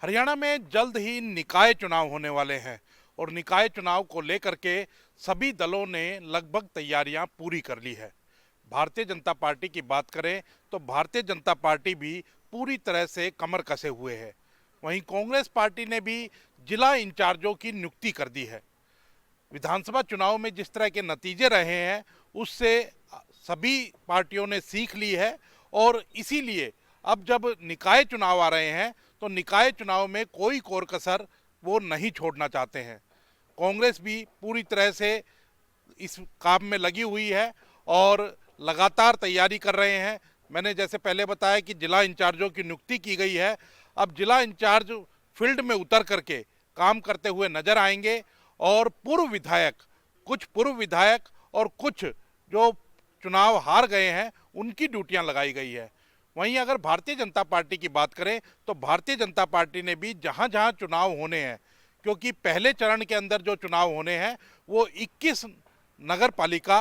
हरियाणा में जल्द ही निकाय चुनाव होने वाले हैं और निकाय चुनाव को लेकर के सभी दलों ने लगभग तैयारियां पूरी कर ली है। भारतीय जनता पार्टी की बात करें तो भारतीय जनता पार्टी भी पूरी तरह से कमर कसे हुए है। वहीं कांग्रेस पार्टी ने भी जिला इंचार्जों की नियुक्ति कर दी है। विधानसभा चुनाव में जिस तरह के नतीजे रहे हैं उससे सभी पार्टियों ने सीख ली है और इसीलिए अब जब निकाय चुनाव आ रहे हैं तो निकाय चुनाव में कोई कोर कसर वो नहीं छोड़ना चाहते हैं। कांग्रेस भी पूरी तरह से इस काम में लगी हुई है और लगातार तैयारी कर रहे हैं। मैंने जैसे पहले बताया कि जिला इंचार्जों की नियुक्ति की गई है। अब जिला इंचार्ज फील्ड में उतर करके काम करते हुए नजर आएंगे और कुछ पूर्व विधायक और कुछ जो चुनाव हार गए हैं उनकी ड्यूटियां लगाई गई है। वहीं अगर भारतीय जनता पार्टी की बात करें तो भारतीय जनता पार्टी ने भी जहां जहां चुनाव होने हैं, क्योंकि पहले चरण के अंदर जो चुनाव होने हैं वो 21 नगर पालिका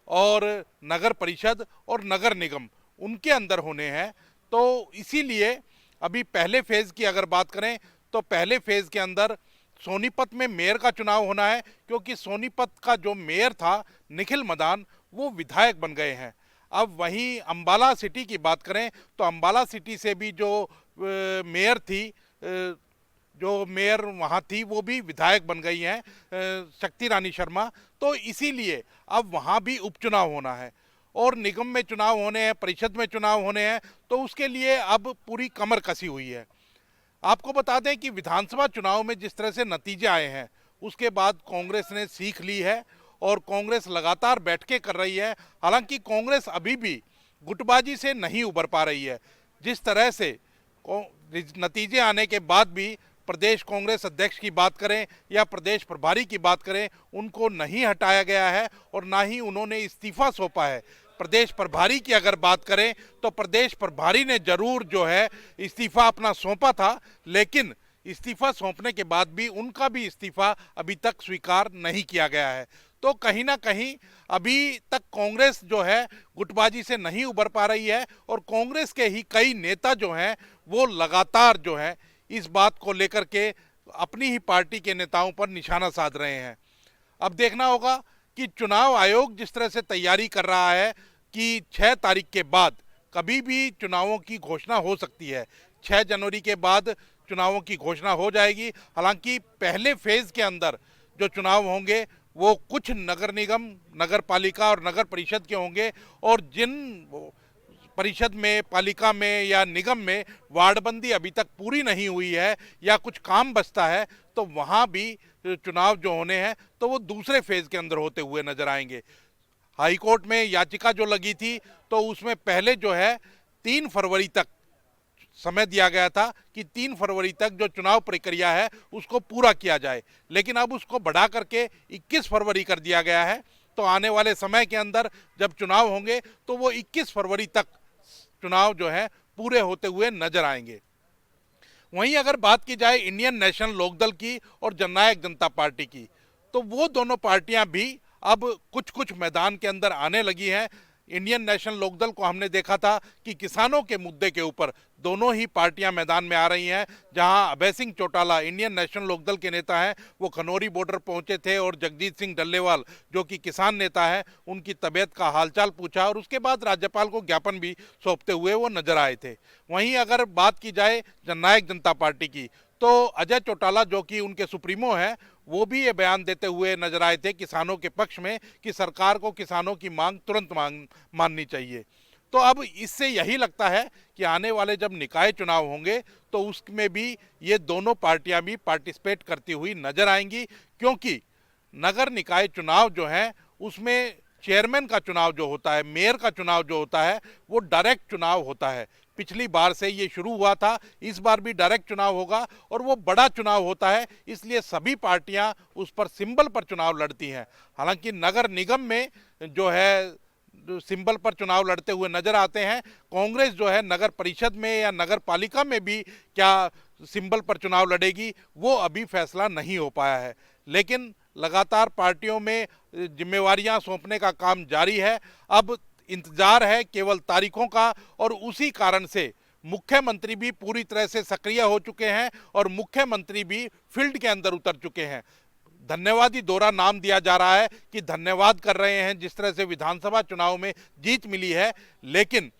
और नगर परिषद और नगर निगम उनके अंदर होने हैं। तो इसीलिए अभी पहले फेज की अगर बात करें तो पहले फेज के अंदर सोनीपत में मेयर का चुनाव होना है, क्योंकि सोनीपत का जो मेयर था निखिल मदान वो विधायक बन गए हैं। अब वहीं अंबाला सिटी की बात करें तो अंबाला सिटी से भी जो मेयर थी, जो मेयर वहाँ थी वो भी विधायक बन गई हैं, शक्ति रानी शर्मा। तो इसीलिए अब वहाँ भी उपचुनाव होना है और निगम में चुनाव होने हैं, परिषद में चुनाव होने हैं। तो उसके लिए अब पूरी कमर कसी हुई है। आपको बता दें कि विधानसभा चुनाव में जिस तरह से नतीजे आए हैं उसके बाद कांग्रेस ने सीख ली है और कांग्रेस लगातार बैठकें कर रही है। हालांकि कांग्रेस अभी भी गुटबाजी से नहीं उबर पा रही है। जिस तरह से नतीजे आने के बाद भी प्रदेश कांग्रेस अध्यक्ष की बात करें या प्रदेश प्रभारी की बात करें, उनको नहीं हटाया गया है और ना ही उन्होंने इस्तीफा सौंपा है। प्रदेश प्रभारी की अगर बात करें तो प्रदेश प्रभारी ने जरूर जो है इस्तीफा अपना सौंपा था, लेकिन इस्तीफा सौंपने के बाद भी उनका भी इस्तीफा अभी तक स्वीकार नहीं किया गया है। तो कहीं ना कहीं अभी तक कांग्रेस जो है गुटबाजी से नहीं उबर पा रही है और कांग्रेस के ही कई नेता जो हैं वो लगातार जो है इस बात को लेकर के अपनी ही पार्टी के नेताओं पर निशाना साध रहे हैं। अब देखना होगा कि चुनाव आयोग जिस तरह से तैयारी कर रहा है कि 6 तारीख के बाद कभी भी चुनावों की घोषणा हो सकती है। 6 जनवरी के बाद चुनावों की घोषणा हो जाएगी। हालांकि पहले फेज के अंदर जो चुनाव होंगे वो कुछ नगर निगम, नगर पालिका और नगर परिषद के होंगे और जिन परिषद में, पालिका में या निगम में वार्डबंदी अभी तक पूरी नहीं हुई है या कुछ काम बचता है तो वहाँ भी चुनाव जो होने हैं तो वो दूसरे फेज के अंदर होते हुए नजर आएंगे। हाईकोर्ट में याचिका जो लगी थी तो उसमें पहले जो है 3 फरवरी तक समय दिया गया था कि 3 फरवरी तक जो चुनाव प्रक्रिया है उसको पूरा किया जाए, लेकिन अब उसको बढ़ा करके 21 फरवरी कर दिया गया है। तो आने वाले समय के अंदर जब चुनाव होंगे तो वो 21 फरवरी तक चुनाव जो है पूरे होते हुए नजर आएंगे। वहीं अगर बात की जाए इंडियन नेशनल लोकदल की और जननायक जनता पार्टी की, तो वो दोनों पार्टियां भी अब कुछ कुछ मैदान के अंदर आने लगी हैं। इंडियन नेशनल लोकदल को हमने देखा था कि किसानों के मुद्दे के ऊपर दोनों ही पार्टियां मैदान में आ रही हैं। जहां अभय सिंह चौटाला इंडियन नेशनल लोकदल के नेता हैं, वो खनौरी बॉर्डर पहुंचे थे और जगजीत सिंह डल्लेवाल जो कि किसान नेता हैं उनकी तबीयत का हालचाल पूछा और उसके बाद राज्यपाल को ज्ञापन भी सौंपते हुए वो नजर आए थे। वहीं अगर बात की जाए जननायक जनता पार्टी की तो अजय चौटाला जो कि उनके सुप्रीमो हैं वो भी ये बयान देते हुए नजर आए थे किसानों के पक्ष में कि सरकार को किसानों की मांग तुरंत माननी चाहिए। तो अब इससे यही लगता है कि आने वाले जब निकाय चुनाव होंगे तो उसमें भी ये दोनों पार्टियां भी पार्टिसिपेट करती हुई नजर आएंगी, क्योंकि नगर निकाय चुनाव जो है उसमें चेयरमैन का चुनाव जो होता है, मेयर का चुनाव जो होता है वो डायरेक्ट चुनाव होता है। पिछली बार से ये शुरू हुआ था, इस बार भी डायरेक्ट चुनाव होगा और वो बड़ा चुनाव होता है, इसलिए सभी पार्टियां उस पर सिंबल पर चुनाव लड़ती हैं। हालांकि नगर निगम में जो है सिंबल पर चुनाव लड़ते हुए नजर आते हैं। कांग्रेस जो है नगर परिषद में या नगर पालिका में भी क्या सिंबल पर चुनाव लड़ेगी वो अभी फैसला नहीं हो पाया है, लेकिन लगातार पार्टियों में जिम्मेवारियां सौंपने का काम जारी है। अब इंतजार है केवल तारीखों का और उसी कारण से मुख्यमंत्री भी पूरी तरह से सक्रिय हो चुके हैं और मुख्यमंत्री भी फील्ड के अंदर उतर चुके हैं। धन्यवादी दौरा नाम दिया जा रहा है कि धन्यवाद कर रहे हैं जिस तरह से विधानसभा चुनाव में जीत मिली है, लेकिन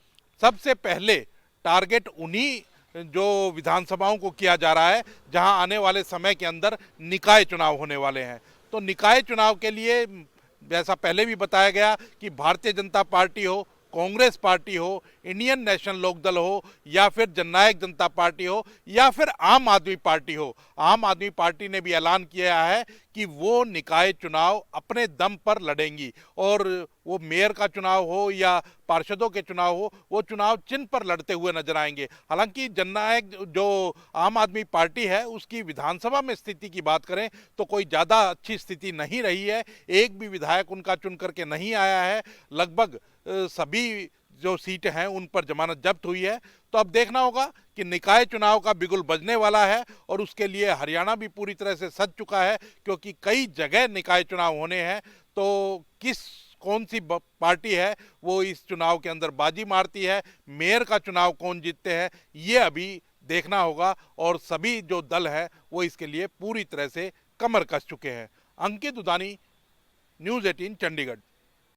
सबसे पहले टारगेट उन्हीं जो विधानसभाओं को किया जा रहा है जहां आने वाले समय के अंदर निकाय चुनाव होने वाले हैं। तो निकाय चुनाव के लिए जैसा पहले भी बताया गया कि भारतीय जनता पार्टी हो, कांग्रेस पार्टी हो, इंडियन नेशनल लोकदल हो या फिर जननायक जनता पार्टी हो या फिर आम आदमी पार्टी हो, आम आदमी पार्टी ने भी ऐलान किया है कि वो निकाय चुनाव अपने दम पर लड़ेंगी और वो मेयर का चुनाव हो या पार्षदों के चुनाव हो, वो चुनाव चिन्ह पर लड़ते हुए नजर आएंगे। हालांकि जननायक जो आम आदमी पार्टी है उसकी विधानसभा में स्थिति की बात करें तो कोई ज़्यादा अच्छी स्थिति नहीं रही है, एक भी विधायक उनका चुन करके नहीं आया है। लगभग सभी जो सीट हैं उन पर जमानत जब्त हुई है। तो अब देखना होगा कि निकाय चुनाव का बिगुल बजने वाला है और उसके लिए हरियाणा भी पूरी तरह से सज चुका है, क्योंकि कई जगह निकाय चुनाव होने हैं। तो कौन सी पार्टी है वो इस चुनाव के अंदर बाजी मारती है, मेयर का चुनाव कौन जीतते हैं, ये अभी देखना होगा। और सभी जो दल है वो इसके लिए पूरी तरह से कमर कस चुके हैं। अंकित उदानी, न्यूज़ 18 चंडीगढ़।